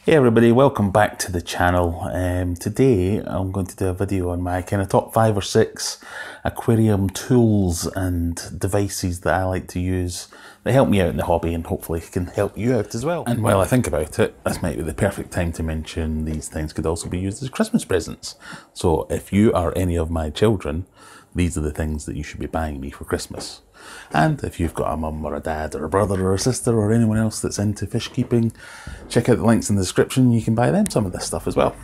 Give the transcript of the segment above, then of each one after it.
Hey everybody, welcome back to the channel. Today I'm going to do a video on my kind of top 5 or 6 aquarium tools and devices that I like to use. They help me out in the hobby and hopefully can help you out as well. And while I think about it, this might be the perfect time to mention these things could also be used as Christmas presents. So if you are any of my children, these are the things that you should be buying me for Christmas. And if you've got a mum or a dad or a brother or a sister or anyone else that's into fish keeping, check out the links in the description. You can buy them some of this stuff as well.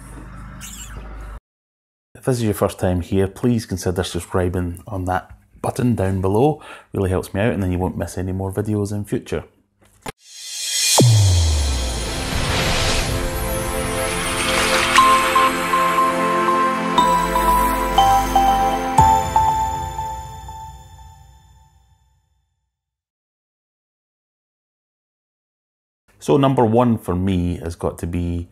If this is your first time here, please consider subscribing on that button down below. Really helps me out, and then you won't miss any more videos in future. So number one for me has got to be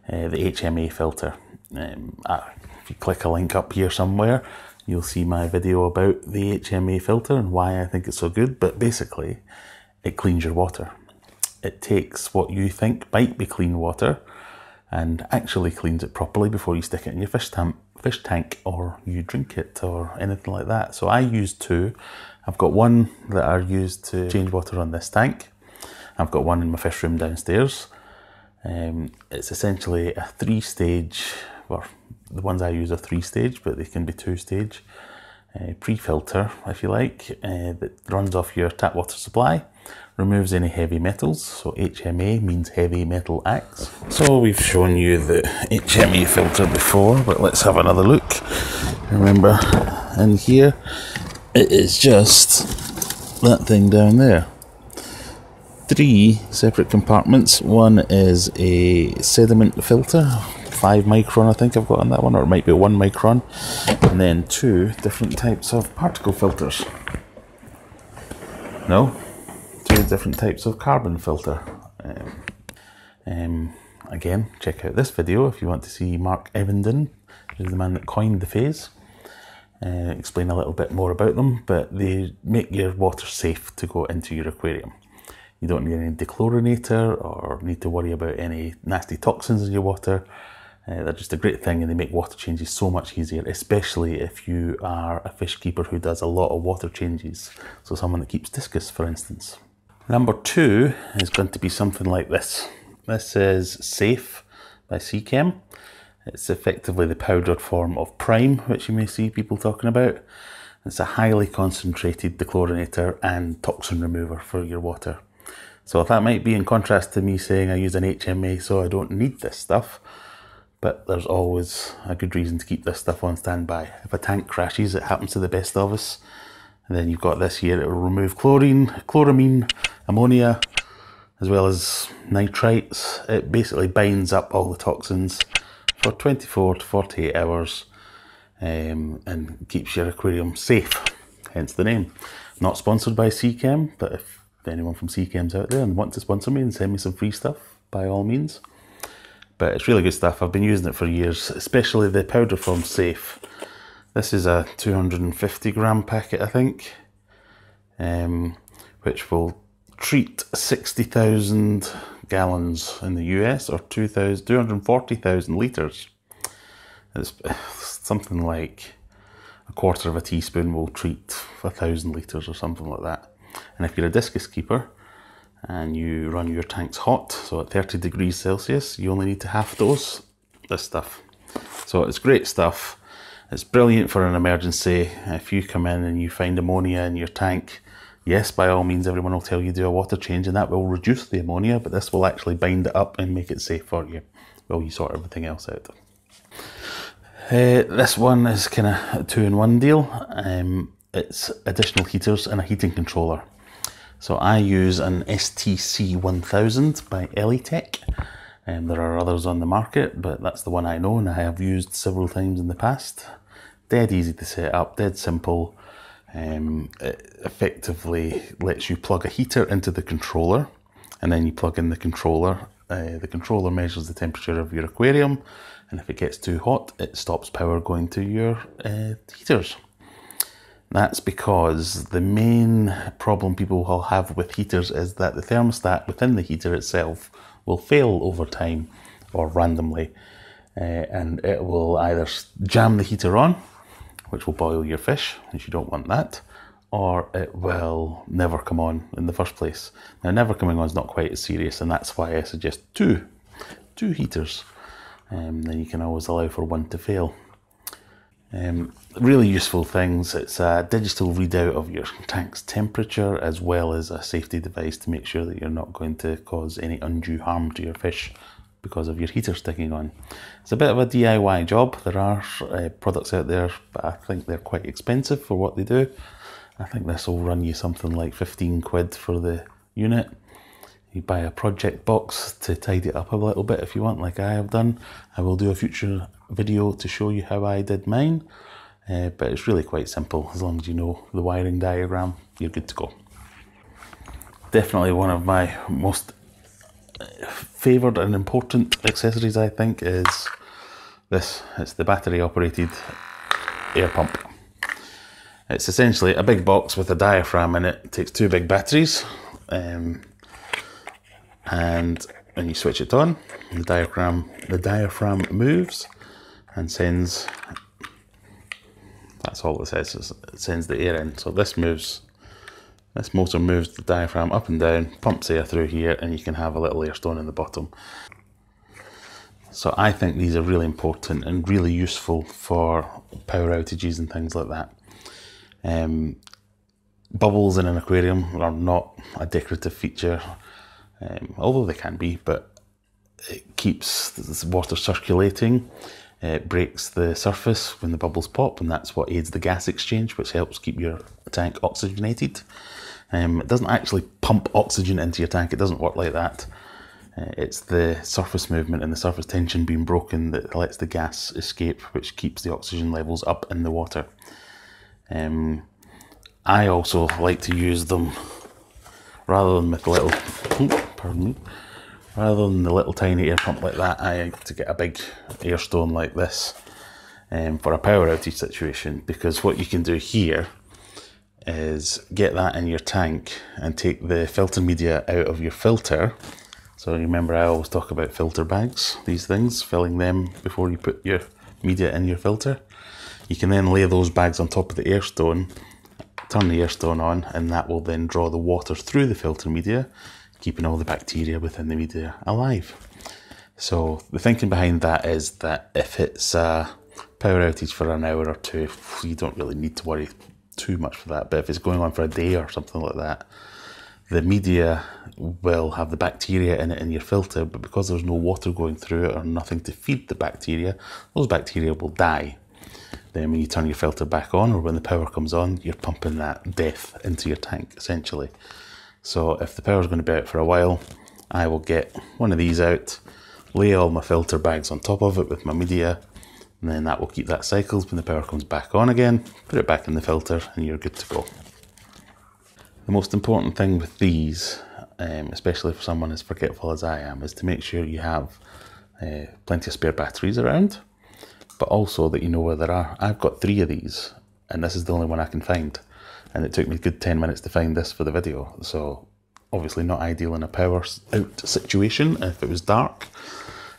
the HMA filter. If you click a link up here somewhere, you'll see my video about the HMA filter and why I think it's so good. But basically, it cleans your water. It takes what you think might be clean water and actually cleans it properly before you stick it in your fish tank or you drink it or anything like that. So I use two. I've got one that I use to change water on this tank. I've got one in my fish room downstairs. It's essentially a 3-stage, or the ones I use are 3-stage, but they can be 2-stage pre-filter, if you like, that runs off your tap water supply, removes any heavy metals. So HMA means heavy metal acts. So we've shown you the HMA filter before, but let's have another look. Remember, in here, it is just that thing down there. 3 separate compartments. One is a sediment filter, 5 micron I think I've got on that one, or it might be 1 micron, and then 2 different types of particle filters. No, 2 different types of carbon filter. Again, check out this video if you want to see Mark Evenden, who's the man that coined the phase. Explain a little bit more about them, but they make your water safe to go into your aquarium. You don't need any dechlorinator or need to worry about any nasty toxins in your water. They're just a great thing, and they make water changes so much easier, especially if you are a fish keeper who does a lot of water changes. So someone that keeps discus, for instance. Number 2 is going to be something like this. This is Safe by Seachem. It's effectively the powdered form of Prime, which you may see people talking about. It's a highly concentrated dechlorinator and toxin remover for your water. So that might be in contrast to me saying I use an HMA so I don't need this stuff, but there's always a good reason to keep this stuff on standby. If a tank crashes, it happens to the best of us, and then you've got this here, it will remove chlorine, chloramine, ammonia, as well as nitrites. It basically binds up all the toxins for 24 to 48 hours and keeps your aquarium safe, hence the name. Not sponsored by Seachem, but if anyone from Seachem's out there and want to sponsor me and send me some free stuff, by all means. But it's really good stuff. I've been using it for years, especially the powder form Safe. This is a 250 gram packet, I think, which will treat 60,000 gallons in the US, or 240,000 litres. It's something like a quarter of a teaspoon will treat 1,000 litres or something like that. And if you're a discus keeper and you run your tanks hot, so at 30 degrees Celsius, you only need to half dose this stuff. So it's great stuff. It's brilliant for an emergency. If you come in and you find ammonia in your tank, yes, by all means, everyone will tell you do a water change and that will reduce the ammonia, but this will actually bind it up and make it safe for you while you sort everything else out. This one is kind of a 2-in-1 deal. It's additional heaters and a heating controller. So I use an STC 1000 by Elitech. There are others on the market, but that's the one I know and I have used several times in the past. Dead easy to set up, dead simple. It effectively lets you plug a heater into the controller, and then you plug in the controller. The controller measures the temperature of your aquarium, and if it gets too hot, it stops power going to your heaters. That's because the main problem people will have with heaters is that the thermostat within the heater itself will fail over time or randomly, and it will either jam the heater on, which will boil your fish, and you don't want that, or it will never come on in the first place. Now, never coming on is not quite as serious, and that's why I suggest two heaters. Then you can always allow for one to fail. Really useful things. It's a digital readout of your tank's temperature, as well as a safety device to make sure that you're not going to cause any undue harm to your fish because of your heater sticking on. It's a bit of a DIY job. There are products out there, but I think they're quite expensive for what they do. I think this will run you something like 15 quid for the unit. You buy a project box to tidy it up a little bit if you want, like I have done. I will do a future video to show you how I did mine, but it's really quite simple. As long as you know the wiring diagram, you're good to go. Definitely one of my most favoured and important accessories, I think, is this. It's the battery operated air pump. It's essentially a big box with a diaphragm in it. It takes two big batteries, and when you switch it on, the diaphragm moves and sends, that's all it says, is it sends the air in. So this motor moves the diaphragm up and down, pumps air through here, and you can have a little air stone in the bottom. So I think these are really important and really useful for power outages and things like that. Bubbles in an aquarium are not a decorative feature, although they can be, but it keeps the water circulating. It breaks the surface when the bubbles pop, and that's what aids the gas exchange, which helps keep your tank oxygenated. It doesn't actually pump oxygen into your tank, it doesn't work like that. It's the surface movement and the surface tension being broken that lets the gas escape, which keeps the oxygen levels up in the water. I also like to use them rather than with the little, rather than the little tiny air pump like that. I like to get a big air stone like this for a power outage situation, because what you can do here is get that in your tank and take the filter media out of your filter. So remember, I always talk about filter bags, these things, filling them before you put your media in your filter. You can then lay those bags on top of the air stone, turn the air stone on, and that will then draw the water through the filter media, keeping all the bacteria within the media alive. So the thinking behind that is that if it's a power outage for an hour or two, you don't really need to worry too much for that. But if it's going on for a day or something like that, the media will have the bacteria in it in your filter, but because there's no water going through it or nothing to feed the bacteria, those bacteria will die. Then when you turn your filter back on, or when the power comes on, you're pumping that death into your tank, essentially. So if the power's going to be out for a while, I will get one of these out, lay all my filter bags on top of it with my media, and then that will keep that cycled. When the power comes back on again, put it back in the filter, and you're good to go. The most important thing with these, especially for someone as forgetful as I am, is to make sure you have plenty of spare batteries around, but also that you know where there are. I've got 3 of these, and this is the only one I can find. And it took me a good 10 minutes to find this for the video. So obviously not ideal in a power out situation if it was dark.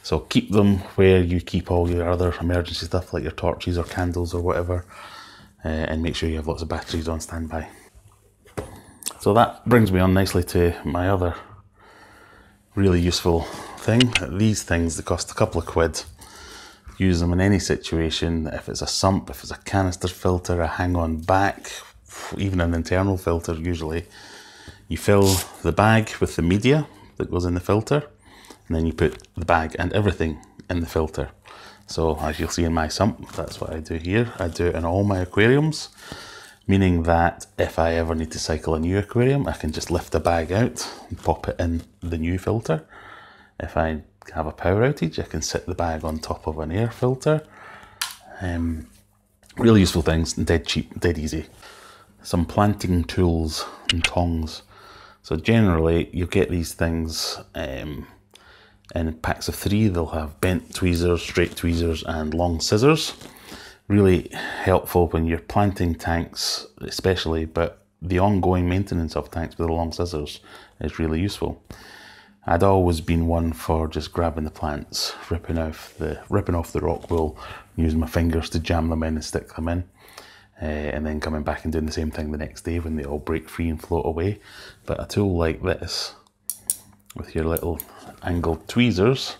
So keep them where you keep all your other emergency stuff, like your torches or candles or whatever, and make sure you have lots of batteries on standby. So that brings me on nicely to my other really useful thing. These things, they cost a couple of quid. Use them in any situation. If it's a sump, if it's a canister filter, a hang-on back, even an internal filter usually. You fill the bag with the media that goes in the filter, and then you put the bag and everything in the filter. So as you'll see in my sump, that's what I do here. I do it in all my aquariums, meaning that if I ever need to cycle a new aquarium, I can just lift the bag out and pop it in the new filter. If I have a power outage, I can sit the bag on top of an air filter. Really useful things, and dead cheap, dead easy. Some planting tools and tongs. So generally you get these things in packs of 3. They'll have bent tweezers, straight tweezers, and long scissors. Really helpful when you're planting tanks especially, but the ongoing maintenance of tanks with the long scissors is really useful. I'd always been one for just grabbing the plants, ripping off the rock wool, using my fingers to jam them in and stick them in, and then coming back and doing the same thing the next day when they all break free and float away. But a tool like this, with your little angled tweezers,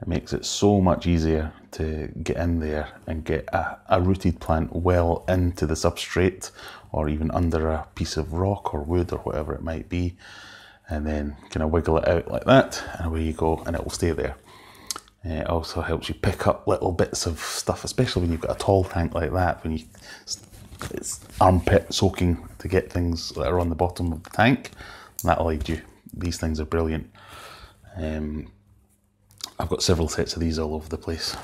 it makes it so much easier to get in there and get a rooted plant well into the substrate, or even under a piece of rock or wood or whatever it might be, and then kind of wiggle it out like that, and away you go, and it will stay there. It also helps you pick up little bits of stuff, especially when you've got a tall tank like that, when it's armpit soaking to get things that are on the bottom of the tank. That'll aid you. These things are brilliant. I've got several sets of these all over the place.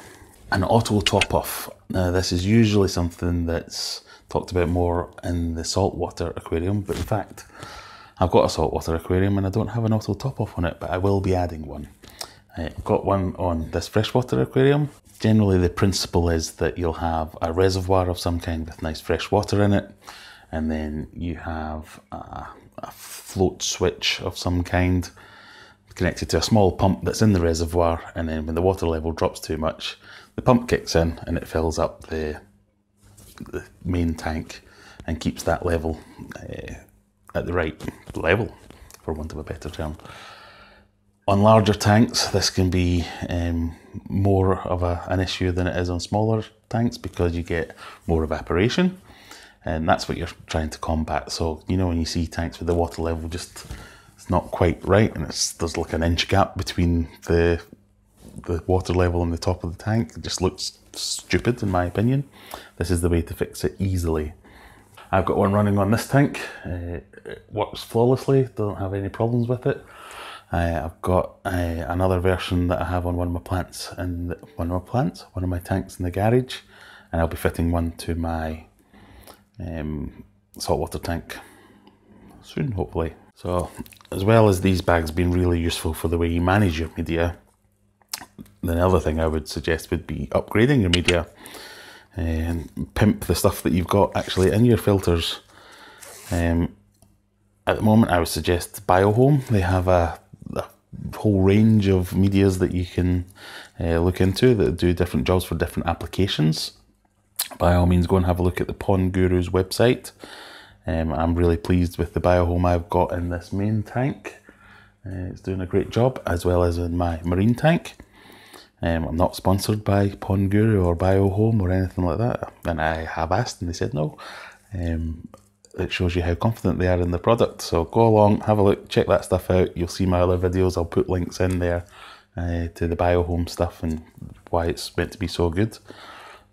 An auto top off. Now this is usually something that's talked about more in the saltwater aquarium, but in fact I've got a saltwater aquarium and I don't have an auto top off on it, but I will be adding one. I've got one on this freshwater aquarium. Generally the principle is that you'll have a reservoir of some kind with nice fresh water in it, and then you have a float switch of some kind connected to a small pump that's in the reservoir, and then when the water level drops too much, the pump kicks in and it fills up the main tank and keeps that level at the right level, for want of a better term. On larger tanks, this can be more of an issue than it is on smaller tanks, because you get more evaporation, and that's what you're trying to combat. So, you know, when you see tanks with the water level just, it's not quite right, and there's like an inch gap between the water level and the top of the tank. It just looks stupid in my opinion. This is the way to fix it easily. I've got one running on this tank. It works flawlessly, don't have any problems with it. I've got another version that I have on one of my tanks in the garage, and I'll be fitting one to my saltwater tank soon, hopefully. So, as well as these bags being really useful for the way you manage your media, the other thing I would suggest would be upgrading your media and pimp the stuff that you've got actually in your filters. At the moment I would suggest BioHome. They have a whole range of medias that you can look into that do different jobs for different applications. By all means, go and have a look at the Pond Guru's website. I'm really pleased with the BioHome I've got in this main tank. It's doing a great job, as well as in my marine tank. I'm not sponsored by Pond Guru or BioHome or anything like that, and I have asked and they said no. It shows you how confident they are in the product. So go along, have a look, check that stuff out. You'll see my other videos. I'll put links in there to the BioHome stuff and why it's meant to be so good.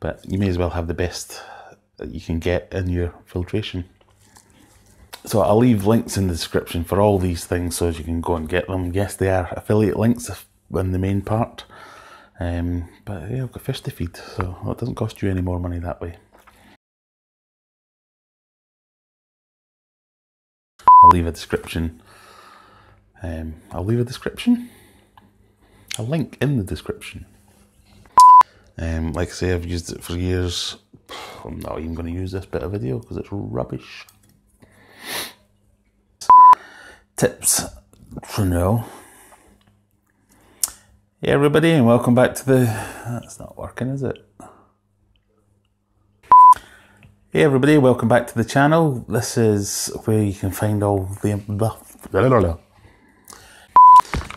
But you may as well have the best that you can get in your filtration. So I'll leave links in the description for all these things so as you can go and get them. Yes, they are affiliate links in the main part. But yeah, I've got fish to feed, so it doesn't cost you any more money that way. I'll leave a description. A link in the description. Like I say, I've used it for years. I'm not even going to use this bit of video because it's rubbish. Tips for now. Hey everybody, and welcome back to the... That's not working, is it? Hey everybody, welcome back to the channel. This is where you can find all the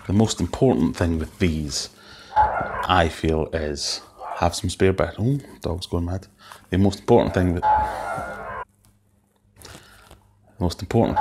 most important thing with these, I feel, is have some spare batteries. Oh, dog's going mad. The most important thing that... The most important...